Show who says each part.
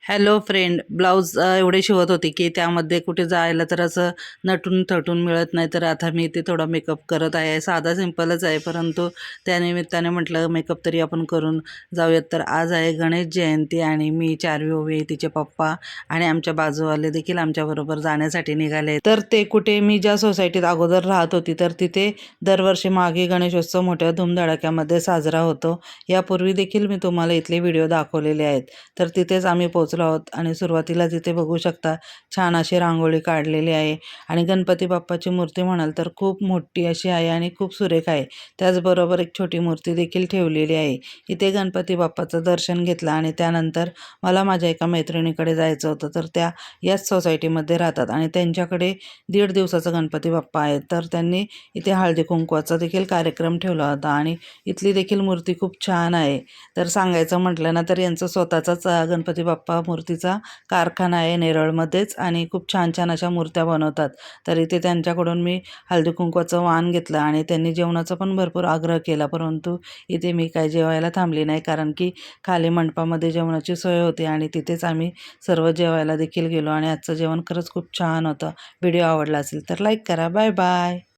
Speaker 1: Hello friend, blouse एवढे शिवत होते की त्यामध्ये कुठे जायला तर असं नटून थटून मिळत नाही. तर आता मी ते थोडा मेकअप करत आहे. साधा सिंपलच आहे, परंतु त्यानिमित्ताने म्हटलं मेकअप तरी आपण करून जाऊयात. तर आज आहे गणेश जयंती आणि मी चारवी ओवी, तिचे पप्पा आणि आमच्या बाजूवाले देखील आमच्याबरोबर जाण्यासाठी निघाले. तर ते कुठे, मी ज्या सोसायटीत अगोदर राहत होती तर तिथे दरवर्षी मागे गणेशोत्सव मोठ्या धूमधडाक्यामध्ये साजरा होतो. यापूर्वी देखील मी तुम्हाला इथले व्हिडिओ दाखवलेले आहेत. तर तिथेच आम्ही पोहोचलो आहोत आणि सुरुवातीला तिथे बघू शकता छान अशी रांगोळी काढलेली आहे आणि गणपती बाप्पाची मूर्ती म्हणाल तर खूप मोठी अशी आहे आणि खूप सुरेख आहे. त्याचबरोबर एक छोटी मूर्ती देखील ठेवलेली आहे. इथे गणपती बाप्पाचं दर्शन घेतलं आणि त्यानंतर मला माझ्या एका मैत्रिणीकडे जायचं होतं. तर त्या याच सोसायटीमध्ये राहतात आणि त्यांच्याकडे 1.5 दिवसाचा गणपती बाप्पा आहे. तर त्यांनी इथे हळदी कुंकवाचा देखील कार्यक्रम ठेवला होता आणि इथली देखील मूर्ती खूप छान आहे. तर सांगायचं म्हटलं ना तर यांचं स्वतःचाच गणपती बाप्पा मूर्तीचा कारखाना आहे नेरळमध्येच आणि खूप छान छान अशा मूर्त्या बनवतात. तर इथे त्यांच्याकडून मी हळदी कुंकवाचं वाण घेतलं आणि त्यांनी जेवणाचा पण भरपूर आग्रह केला, परंतु इथे मी काय जेवायला थांबली नाही, कारण की खाली मंडपामध्ये जेवणाची सोय होती आणि तिथेच आम्ही सर्व जेवायला देखील गेलो आणि आजचं जेवण खरंच खूप छान होतं. व्हिडिओ आवडला असेल तर लाईक करा. Bye bye.